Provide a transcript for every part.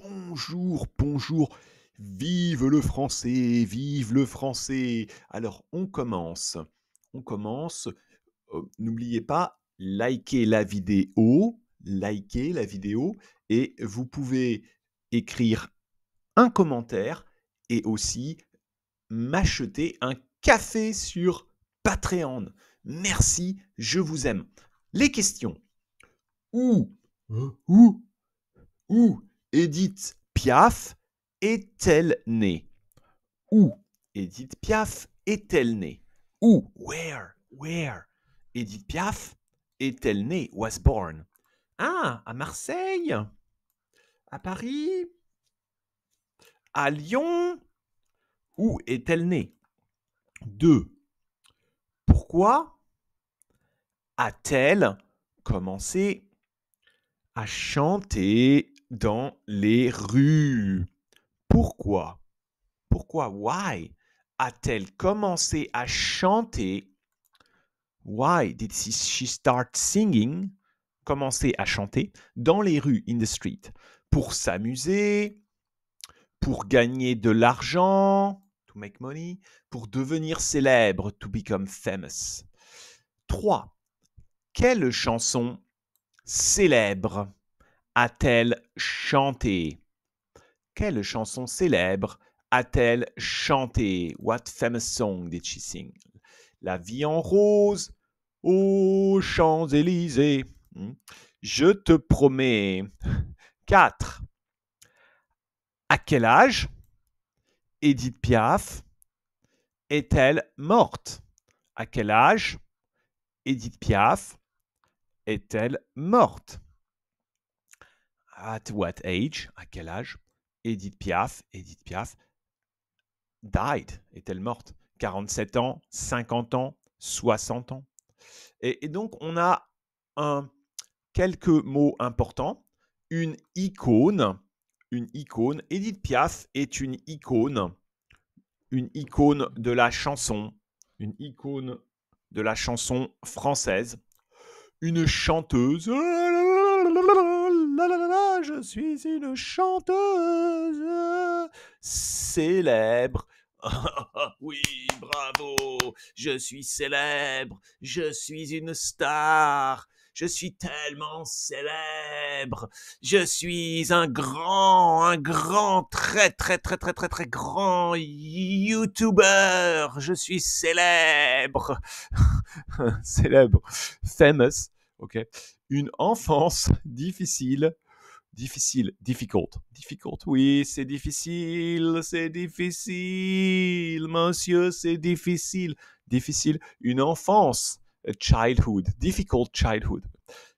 Bonjour, bonjour. Vive le français, vive le français. Alors, on commence. On commence. N'oubliez pas, likez la vidéo et vous pouvez écrire un commentaire et aussi m'acheter un café sur Patreon. Merci, je vous aime. Les questions. Où, où, où Edith Piaf est-elle née? Où Edith Piaf est-elle née? Où? Where Edith Piaf est-elle née? Was born. Ah, à Marseille? À Paris? À Lyon? Où est-elle née? 2. Pourquoi a-t-elle commencé à chanter dans les rues? Pourquoi? Pourquoi? Why a-t-elle commencé à chanter? Why did she start singing? Commencer à chanter dans les rues, in the street. Pour s'amuser, pour gagner de l'argent, to make money, pour devenir célèbre, to become famous. 3. Quelle chanson célèbre a-t-elle chanté? Quelle chanson célèbre a-t-elle chanté? What famous song did she sing? La vie en rose aux Champs-Élysées. Je te promets. 4. À quel âge Edith Piaf est-elle morte? À quel âge Edith Piaf est-elle morte? At what age? À quel âge Edith Piaf died, est-elle morte? 47 ans, 50 ans, 60 ans. Et donc, on a quelques mots importants. Une icône. Edith Piaf est une icône de la chanson. Une icône de la chanson française. Une chanteuse. Je suis une chanteuse célèbre. Oui, bravo. Je suis célèbre. Je suis une star. Je suis tellement célèbre. Je suis un grand, très grand YouTuber. Je suis célèbre. Célèbre. Famous. Ok. Une enfance difficile. Difficult. Oui, c'est difficile, monsieur, c'est difficile. Difficile, une enfance, a childhood, difficult childhood.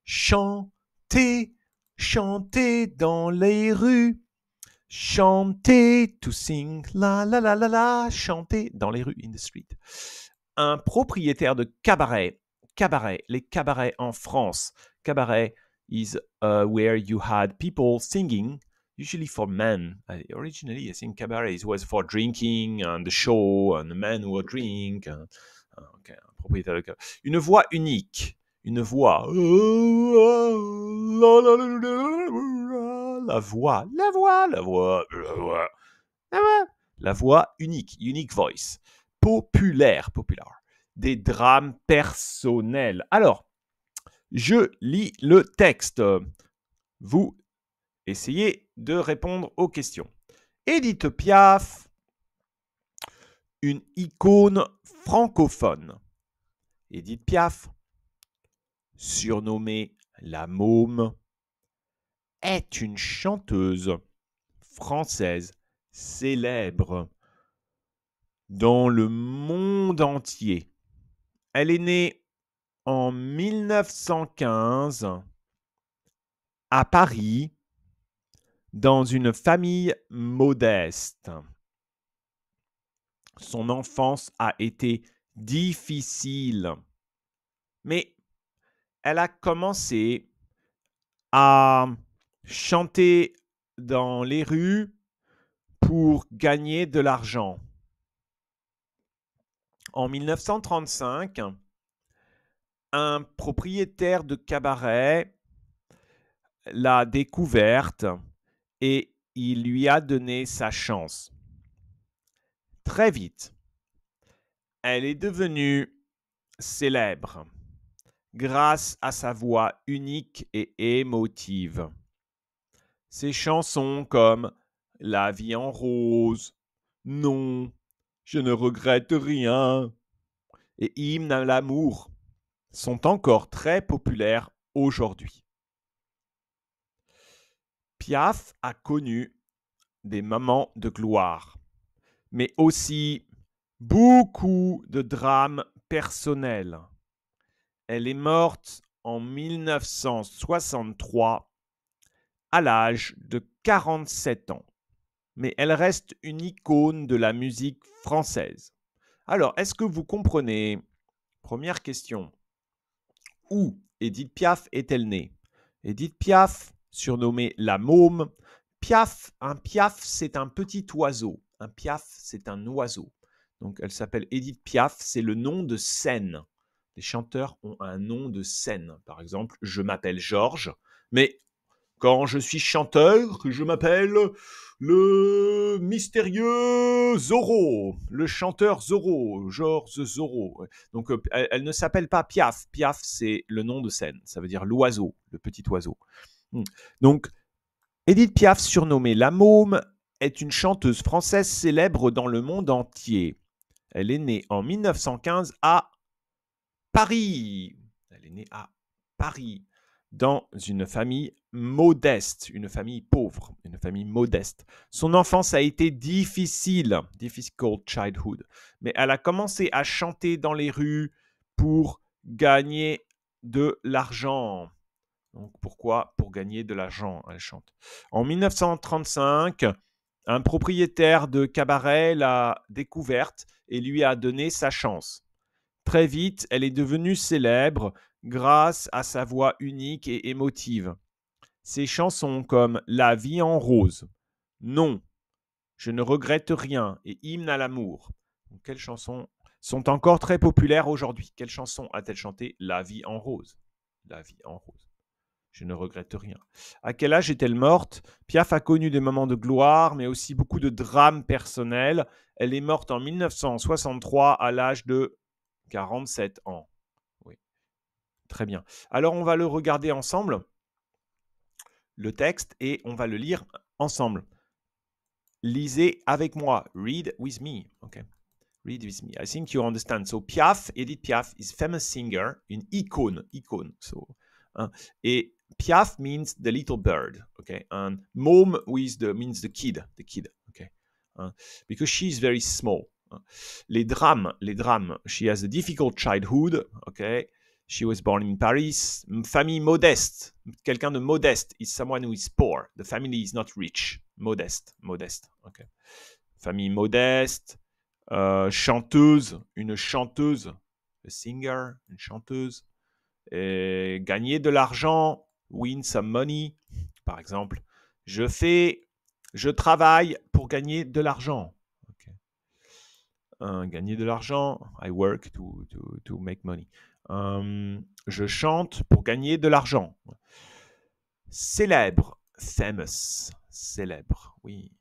Chanter dans les rues. Chanter, to sing, la la la la la, chanter dans les rues, in the street. Un propriétaire de cabaret, les cabarets en France. Cabaret is where you had people singing, usually for men. Originally, I think cabaret was for drinking and the show and the men who would drink. Okay, propriétaire de cabaret. Une voix unique. Une voix. La voix unique. Unique voice. Populaire. Des drames personnels. Alors, je lis le texte. Vous essayez de répondre aux questions. Edith Piaf, une icône francophone. Edith Piaf, surnommée la Môme, est une chanteuse française célèbre dans le monde entier. Elle est née en 1915 à Paris dans une famille modeste. Son enfance a été difficile, mais elle a commencé à chanter dans les rues pour gagner de l'argent. En 1935, un propriétaire de cabaret l'a découverte et il lui a donné sa chance. Très vite, elle est devenue célèbre grâce à sa voix unique et émotive. Ses chansons comme La vie en rose, Non, je ne regrette rien et Hymne à l'amour sont encore très populaires aujourd'hui. Piaf a connu des moments de gloire, mais aussi beaucoup de drames personnels. Elle est morte en 1963 à l'âge de 47 ans, mais elle reste une icône de la musique française. Alors, est-ce que vous comprenez? Première question. Où Édith Piaf est-elle née? Édith Piaf, surnommée la Môme. Piaf, un piaf, c'est un petit oiseau. Un piaf, c'est un oiseau. Donc, elle s'appelle Édith Piaf, c'est le nom de scène. Les chanteurs ont un nom de scène. Par exemple, je m'appelle Georges, mais quand je suis chanteur, je m'appelle le mystérieux Zorro, le chanteur Zorro, Georges Zorro. Donc, elle ne s'appelle pas Piaf. Piaf, c'est le nom de scène. Ça veut dire l'oiseau, le petit oiseau. Donc, Édith Piaf, surnommée La Môme, est une chanteuse française célèbre dans le monde entier. Elle est née en 1915 à Paris. Elle est née à Paris, dans une famille modeste, une famille pauvre, une famille modeste. Son enfance a été difficile, difficult childhood, mais elle a commencé à chanter dans les rues pour gagner de l'argent. Donc pourquoi? Pour gagner de l'argent, elle chante. En 1935, un propriétaire de cabaret l'a découverte et lui a donné sa chance. Très vite, elle est devenue célèbre grâce à sa voix unique et émotive. Ses chansons comme La vie en rose, Non, je ne regrette rien et Hymne à l'amour. Quelles chansons sont encore très populaires aujourd'hui? Quelle chanson a-t-elle chanté? La vie en rose. La vie en rose. Je ne regrette rien. À quel âge est-elle morte? Piaf a connu des moments de gloire, mais aussi beaucoup de drames personnels. Elle est morte en 1963 à l'âge de 47 ans. Oui, très bien. Alors, on va le regarder ensemble, le texte, et on va le lire ensemble. Lisez avec moi. Read with me. Okay. Read with me. I think you understand. So, Piaf, Edith Piaf is a famous singer, une icône. So, et Piaf means the little bird. Okay. And Môme means the kid. Okay. Because she is very small. Les drames. She has a difficult childhood. Okay. She was born in Paris. Famille modeste. Quelqu'un de modeste is someone who is poor. The family is not rich. Modeste. Okay. Famille modeste. Chanteuse. Une chanteuse. A singer. Une chanteuse. Et gagner de l'argent. Win some money. Par exemple. Je travaille pour gagner de l'argent. Gagner de l'argent. I work to make money. Je chante pour gagner de l'argent. Célèbre. Famous. Célèbre. Oui.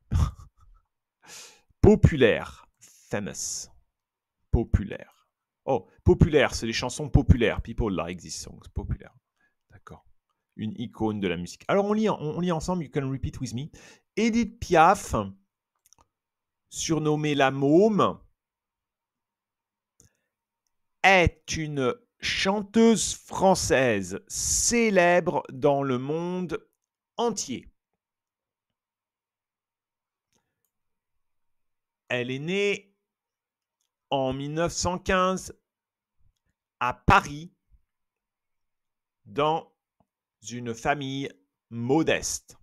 Populaire. Famous. Populaire. Oh, populaire, c'est les chansons populaires. People like these songs. Populaire. D'accord. Une icône de la musique. Alors, on lit ensemble. You can repeat with me. Édith Piaf, surnommée la Môme, est une chanteuse française célèbre dans le monde entier. Elle est née en 1915 à Paris dans une famille modeste.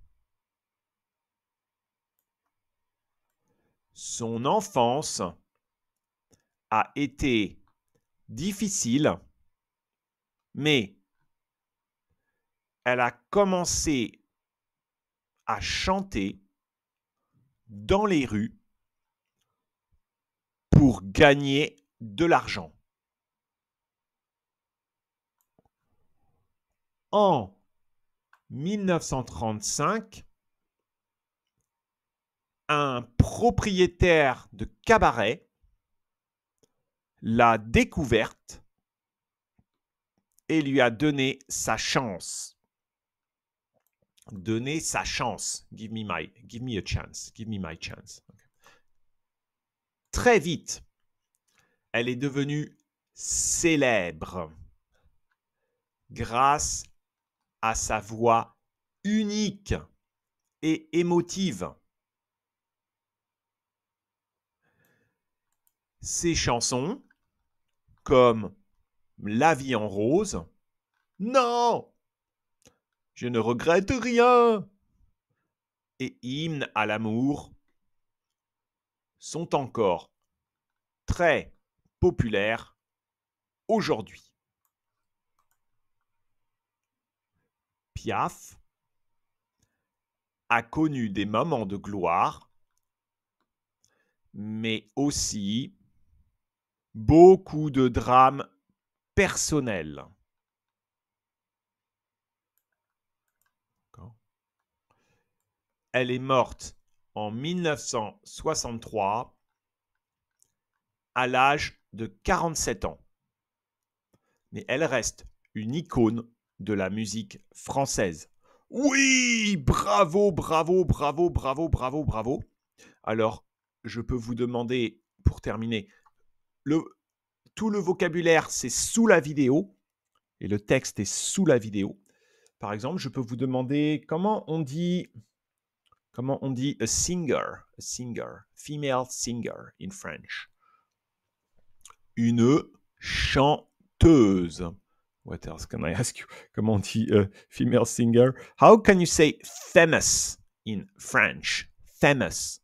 Son enfance a été difficile, mais elle a commencé à chanter dans les rues pour gagner de l'argent. En 1935, Un propriétaire de cabaret l'a découverte et lui a donné sa chance. Donner sa chance. Give me a chance. Give me my chance. Okay. Très vite, elle est devenue célèbre grâce à sa voix unique et émotive. Ses chansons, comme La vie en rose, Non, je ne regrette rien, et Hymne à l'amour, sont encore très populaires aujourd'hui. Piaf a connu des moments de gloire, mais aussi beaucoup de drames personnels. Elle est morte en 1963 à l'âge de 47 ans. Mais elle reste une icône de la musique française. Oui, bravo, bravo, bravo, bravo, bravo, bravo. Alors, je peux vous demander, pour terminer, tout le vocabulaire, c'est sous la vidéo, et le texte est sous la vidéo. Par exemple, je peux vous demander comment on dit a singer, female singer in French. Une chanteuse. What else can I ask you? Comment on dit female singer? How can you say famous in French? Famous.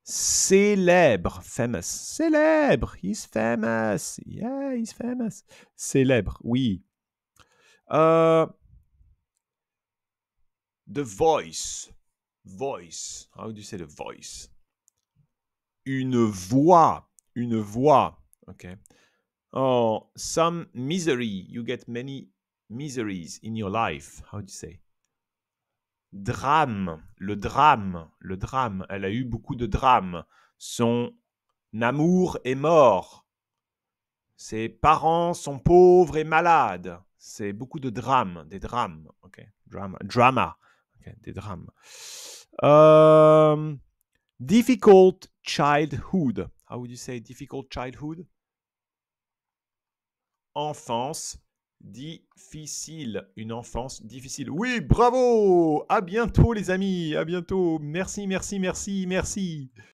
Célèbre. Famous. Célèbre. He's famous. Yeah, he's famous. Célèbre, oui. The voice. Voice. How do you say the voice? Une voix. Une voix. Okay. Oh, some misery. You get many miseries in your life. How do you say? Drame. Le drame. Le drame. Elle a eu beaucoup de drames. Son amour est mort. Ses parents sont pauvres et malades. C'est beaucoup de drames. Des drames. Okay. Drama. Okay. Des drames. Difficult childhood. How would you say difficult childhood? Enfance difficile. Une enfance difficile. Oui, bravo! À bientôt les amis. À bientôt. Merci, merci, merci, merci.